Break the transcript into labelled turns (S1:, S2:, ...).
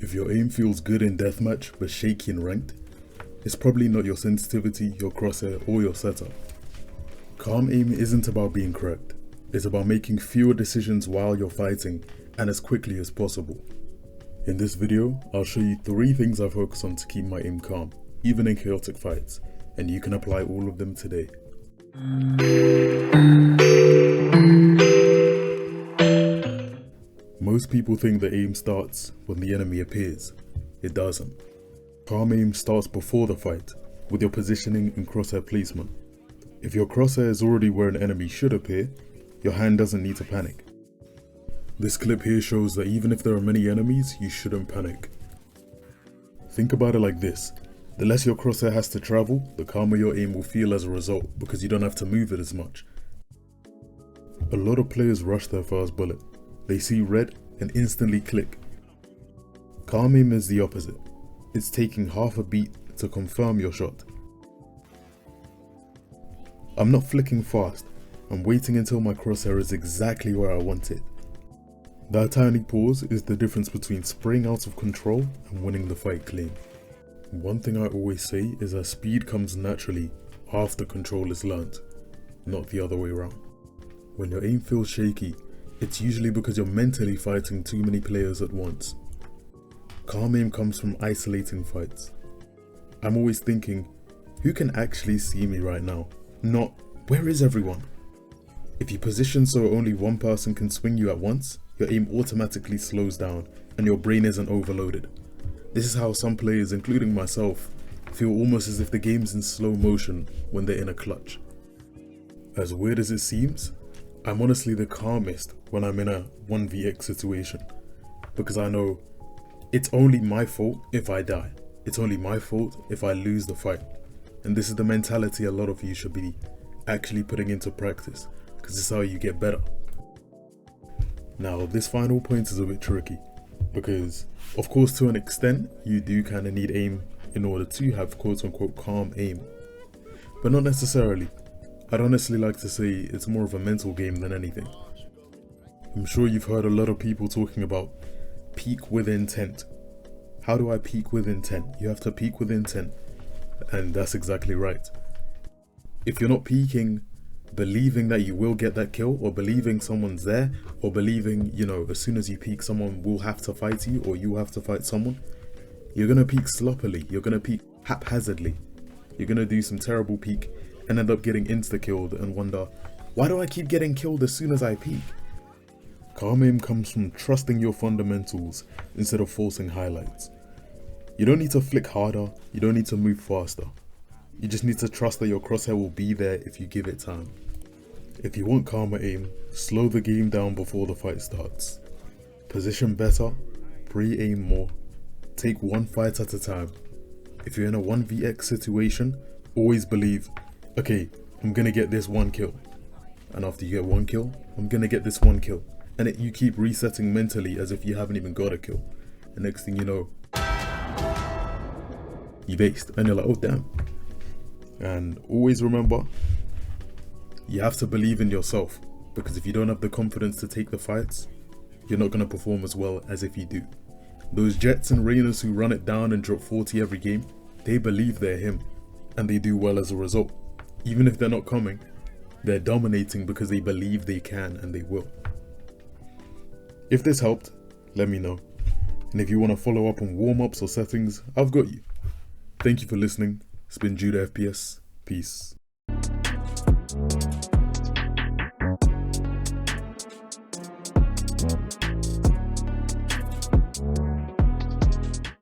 S1: If your aim feels good in deathmatch but shaky in ranked, it's probably not your sensitivity, your crosshair, or your setup. Calm aim isn't about being correct, it's about making fewer decisions while you're fighting and as quickly as possible. In this video, I'll show you 3 things I focus on to keep my aim calm, even in chaotic fights, and you can apply all of them today. Most people think the aim starts when the enemy appears. It doesn't. Calm aim starts before the fight, with your positioning and crosshair placement. If your crosshair is already where an enemy should appear, your hand doesn't need to panic. This clip here shows that even if there are many enemies, you shouldn't panic. Think about it like this: the less your crosshair has to travel, the calmer your aim will feel as a result, because you don't have to move it as much. A lot of players rush their first bullet. They see red and instantly click. Calm aim is the opposite. It's taking half a beat to confirm your shot. I'm not flicking fast, I'm waiting until my crosshair is exactly where I want it. That tiny pause is the difference between spraying out of control and winning the fight clean. One thing I always say is that speed comes naturally after control is learnt, not the other way around. When your aim feels shaky, it's usually because you're mentally fighting too many players at once. Calm aim comes from isolating fights. I'm always thinking, who can actually see me right now? Not, where is everyone? If you position so only one person can swing you at once, your aim automatically slows down and your brain isn't overloaded. This is how some players, including myself, feel almost as if the game's in slow motion when they're in a clutch. As weird as it seems, I'm honestly the calmest when I'm in a 1vx situation, because I know it's only my fault if I die. It's only my fault if I lose the fight. And this is the mentality a lot of you should be actually putting into practice, because it's how you get better. Now, this final point is a bit tricky, because of course to an extent you do kind of need aim in order to have quote unquote calm aim, but not necessarily. I'd honestly like to say it's more of a mental game than anything. I'm sure you've heard a lot of people talking about peak with intent. How do I peak with intent? You have to peak with intent, and that's exactly right. If you're not peaking believing that you will get that kill, or believing someone's there, or believing, as soon as you peak someone will have to fight you, or you have to fight someone, you're gonna peak sloppily, you're gonna peak haphazardly, you're gonna do some terrible peak and end up getting insta-killed and wonder, why do I keep getting killed as soon as I peak? Calm aim comes from trusting your fundamentals instead of forcing highlights. You don't need to flick harder, you don't need to move faster. You just need to trust that your crosshair will be there if you give it time. If you want calmer aim, slow the game down before the fight starts. Position better, pre-aim more, take one fight at a time. If you're in a 1vx situation, always believe, okay, I'm gonna get this 1 kill. And after you get 1 kill, I'm gonna get this 1 kill. And you keep resetting mentally as if you haven't even got a kill. And next thing you know, you've aced, and you're like, oh damn. And always remember, you have to believe in yourself, because if you don't have the confidence to take the fights, you're not going to perform as well as if you do. Those Jets and Rainers who run it down and drop 40 every game, they believe they're him, and they do well as a result. Even if they're not coming, they're dominating because they believe they can and they will. If this helped, let me know. And if you want to follow up on warm-ups or settings, I've got you. Thank you for listening. It's been JudahFPS. Peace.